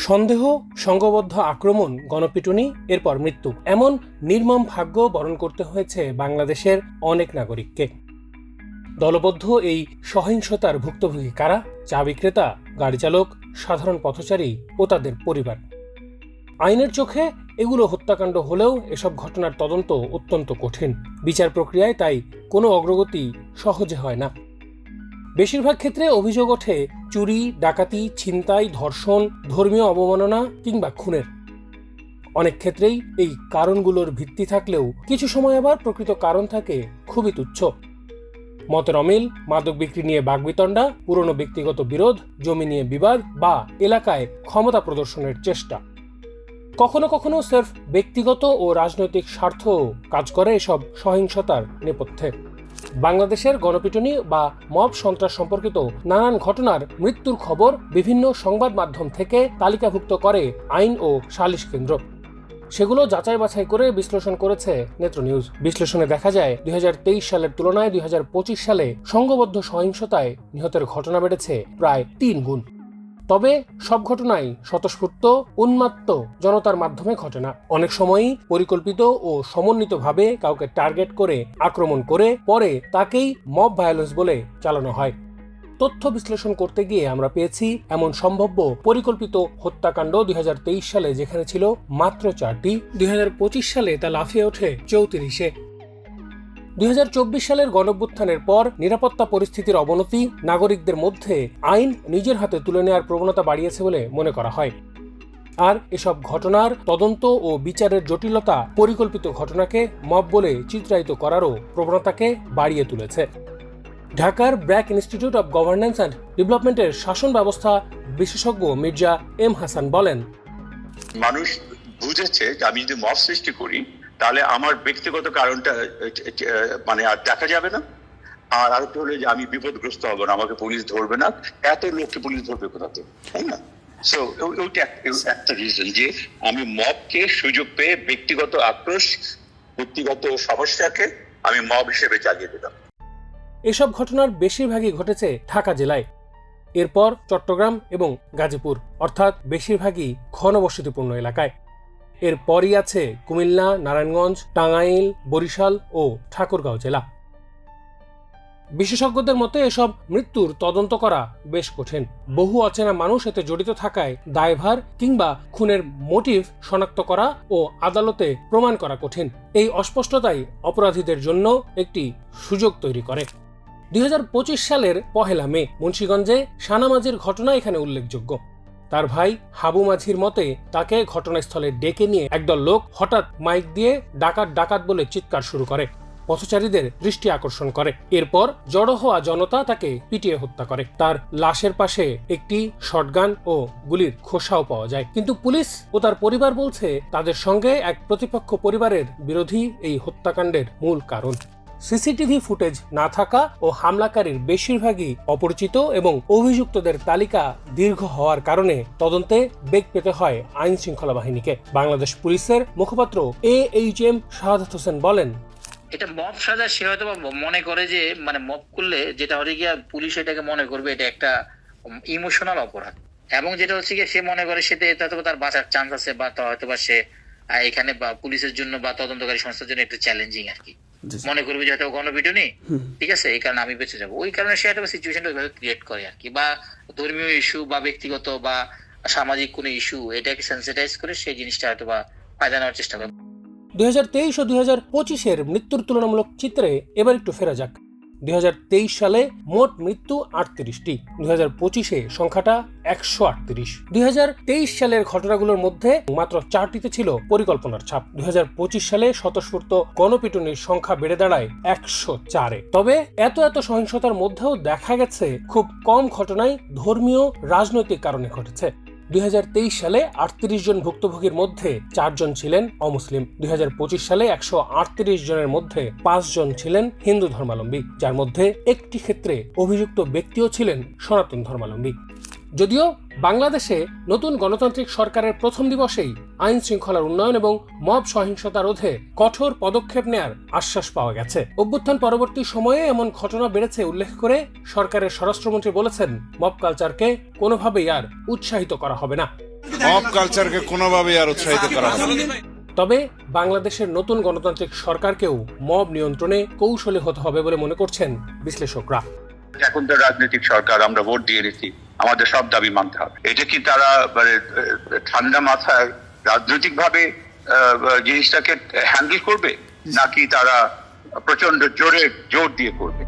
সন্দেহ, সংঘবদ্ধ আক্রমণ, গণপিটুনি, এরপর মৃত্যু, এমন নির্মম ভাগ্য বরণ করতে হয়েছে বাংলাদেশের অনেক নাগরিককে। দলবদ্ধ এই সহিংসতার ভুক্তভোগী কারা? চা বিক্রেতা, গাড়ি চালক, সাধারণ পথচারী ও তাদের পরিবার। আইনের চোখে এগুলো হত্যাকাণ্ড হলেও এসব ঘটনার তদন্ত অত্যন্ত কঠিন। বিচার প্রক্রিয়ায় তাই কোনো অগ্রগতি সহজে হয় না। বেশিরভাগ ক্ষেত্রে অভিযোগ ওঠে চুরি, ডাকাতি, ছিনতাই, ধর্ষণ, ধর্মীয় অবমাননা কিংবা খুনের। অনেক ক্ষেত্রেই এই কারণগুলোর ভিত্তি থাকলেও কিছু সময় আবার প্রকৃত কারণ থাকে খুবই তুচ্ছ। মতের অমিল, মাদক বিক্রি নিয়ে বাগবিতণ্ডা, পুরনো ব্যক্তিগত বিরোধ, জমি নিয়ে বিবাদ বা এলাকায় ক্ষমতা প্রদর্শনের চেষ্টা। কখনো কখনো সির্ফ ব্যক্তিগত ও রাজনৈতিক স্বার্থ কাজ করে এসব সহিংসতার নেপথ্যে। বাংলাদেশের গণপিটুনি বা মব সন্ত্রাস সম্পর্কিত নানান ঘটনার মৃত্যুর খবর বিভিন্ন সংবাদ মাধ্যম থেকে তালিকাভুক্ত করে আইন ও সালিশ কেন্দ্র। সেগুলো যাচাই বাছাই করে বিশ্লেষণ করেছে নেত্র নিউজ। বিশ্লেষণে দেখা যায় 2023 সালের তুলনায় 2025 সালে সংঘবদ্ধ সহিংসতায় নিহতের ঘটনা বেড়েছে প্রায় 3 গুণ। তবে সব ঘটনাই স্বতঃস্ফূর্ত, উন্মাত্ত জনতার মাধ্যমে ঘটে না। অনেক সময়ই পরিকল্পিত ও সমন্বিতভাবে কাউকে টার্গেট করে আক্রমণ করে পরে তাকেই মব ভায়োলেন্স বলে চালানো হয়। তথ্য বিশ্লেষণ করতে গিয়ে আমরা পেয়েছি এমন সম্ভাব্য পরিকল্পিত হত্যাকাণ্ড 2023 সালে যেখানে ছিল মাত্র 4টি, 2025 সালে তা লাফিয়ে ওঠে 34-এ। 2024 সালের গণঅভ্যুত্থানের পর নিরাপত্তা পরিস্থিতির অবনতি নাগরিকদের মধ্যে আইন নিজের হাতে তুলে নেওয়ার প্রবণতা বাড়িয়েছে বলে মনে করা হয়। আর এসব ঘটনার তদন্ত ও বিচারের জটিলতা পরিকল্পিত ঘটনাকে মব বলে চিত্রায়িত করারও প্রবণতাকে বাড়িয়ে তুলেছে। ঢাকার BRAC institute of governance and ডেভেলপমেন্টের শাসন ব্যবস্থা বিশেষজ্ঞ মির্জা এম হাসান বলেন, মানুষ বুঝেছে যে আমি যদি মব সৃষ্টি করি তাহলে আমার ব্যক্তিগত কারণটা মানে আর দেখা যাবে না, আর আরেকটা হলো যে আমি বিপদগ্রস্ত হবো না, আমাকে পুলিশ ধরবে না, এত লোককে পুলিশ ধরবে কোথাতে, তাই না? সো ওইটা একটা রিজন যে আমি মবকে সুযোগ পেয়ে ব্যক্তিগত আক্রোশ, ব্যক্তিগত সমস্যাকে আমি মব হিসেবে চালিয়ে দিলাম। এসব ঘটনার বেশিরভাগই ঘটেছে ঢাকা জেলায়, এরপর চট্টগ্রাম এবং গাজীপুর, অর্থাৎ বেশিরভাগই ঘনবসতিপূর্ণ এলাকায়। এরপরই আছে কুমিল্লা, নারায়ণগঞ্জ, টাঙ্গাইল, বরিশাল ও ঠাকুরগাঁও জেলা। বিশেষজ্ঞদের মতে এসব মৃত্যুর তদন্ত করা বেশ কঠিন। বহু অচেনা মানুষ এতে জড়িত থাকায় দায়ভার কিংবা খুনের মোটিভ শনাক্ত করা ও আদালতে প্রমাণ করা কঠিন। এই অস্পষ্টতাই অপরাধীদের জন্য একটি সুযোগ তৈরি করে। 2025 সালের 1 মে মুন্সিগঞ্জে সানা মাঝির ঘটনা এখানে উল্লেখযোগ্য। তার ভাই হাবু মাঝির মতে তাকে ঘটনাস্থলে ডেকে নিয়ে একদল লোক হঠাৎ মাইক দিয়ে ডাকাত ডাকাত বলে চিৎকার শুরু করে, পথচারীদের দৃষ্টি আকর্ষণ করে। এরপর জড়ো হওয়া জনতা তাকে পিটিয়ে হত্যা করে। তার লাশের পাশে একটি শটগান ও গুলির খোসাও পাওয়া যায়। কিন্তু পুলিশ ও তার পরিবার বলছে তাদের সঙ্গে এক প্রতিপক্ষ পরিবারের বিরোধী এই হত্যাকাণ্ডের মূল কারণ। সিসিটিভি ফুটেজ না থাকা ও হামলাকারীর বেশিরভাগই অপরিচিত এবং অভিযুক্তদের তালিকা দীর্ঘ হওয়ার কারণে তদন্তে বেগ পেতে হয় আইন শৃঙ্খলা বাহিনীকে। বাংলাদেশ পুলিশের মুখপাত্র AHM শাহাদাত হোসেন বলেন, এটা মব সাজা সে হয়তো মনে করে যে মানে মব করলে যেটা হচ্ছে গিয়া পুলিশ এটাকে মনে করবে এটা একটা ইমোশনাল অপরাধ, এবং যেটা হচ্ছে গিয়ে সে মনে করে সেটা তার বাঁচার চান্স আছে বা হয়তো বা সে এখানে বা পুলিশের জন্য বা তদন্তকারী সংস্থার জন্য একটু চ্যালেঞ্জিং আর কি মনে করবে যে হয়তো গণপিটুনি, ঠিক আছে, এই কারণে আমি বেঁচে যাবো, ওই কারণে সে একটা সিচুয়েশনটা ওইভাবে ক্রিয়েট করে আর কি, বা ধর্মীয় ইস্যু বা ব্যক্তিগত বা সামাজিক কোনো ইস্যু এটাকে সেন্সিটাইজ করে সেই জিনিসটা হয়তো বা ফায়দা নেওয়ার চেষ্টা করে। 2023 ও 2025-এর মৃত্যুর তুলনামূলক চিত্রে এবার একটু ফেরা যাক। 2023 সালে মোট মৃত্যু 38টি, 2025-এ সংখ্যাটা 138। 2023 সালের ঘটনাগুলোর মধ্যে মাত্র 4টিতে ছিল পরিকল্পনার ছাপ। 2025 সালে স্বতঃস্ফূর্ত গণপিটুনির সংখ্যা বেড়ে দাঁড়ায় 104-এ। তবে এত সহিংসতার মধ্যেও দেখা গেছে খুব কম ঘটনাই ধর্মীয় রাজনৈতিক কারণে ঘটেছে। 2023 সালে 38 জন ভুক্তভোগীর মধ্যে 4 জন ছিলেন অমুসলিম। 2025 সালে 138 জনের মধ্যে 5 জন ছিলেন হিন্দু ধর্মাবলম্বী, যার মধ্যে একটি ক্ষেত্রে অভিযুক্ত ব্যক্তিও ছিলেন সনাতন ধর্মাবলম্বী। যদিও বাংলাদেশে নতুন গণতান্ত্রিক সরকারের প্রথম দিবসেই আইন শৃঙ্খলার উন্নয়ন এবং মব সহিংসতা রোধে কঠোর পদক্ষেপ নেয়ার আশ্বাস পাওয়া গেছে। অভ্যুত্থান পরবর্তী সময়ে এমন ঘটনা বেড়েছে উল্লেখ করে সরকারের স্বরাষ্ট্রমন্ত্রী বলেছেন, মব কালচারকে কোনোভাবেই আর উৎসাহিত করা হবে না। মব কালচারকে কোনোভাবেই আর উৎসাহিত করা হবে না। তবে বাংলাদেশের নতুন গণতান্ত্রিক সরকারকেও মব নিয়ন্ত্রণে কৌশলী হতে হবে বলে মনে করছেন বিশ্লেষকরা। এখন তো রাজনৈতিক সরকার, আমরা ভোট দিয়ে নিচ্ছি, আমাদের সব দাবি মানতে হবে। এটা কি তারা মানে ঠান্ডা মাথায় রাজনৈতিক ভাবে জিনিসটাকে হ্যান্ডেল করবে, নাকি তারা প্রচন্ড জোর দিয়ে করবে?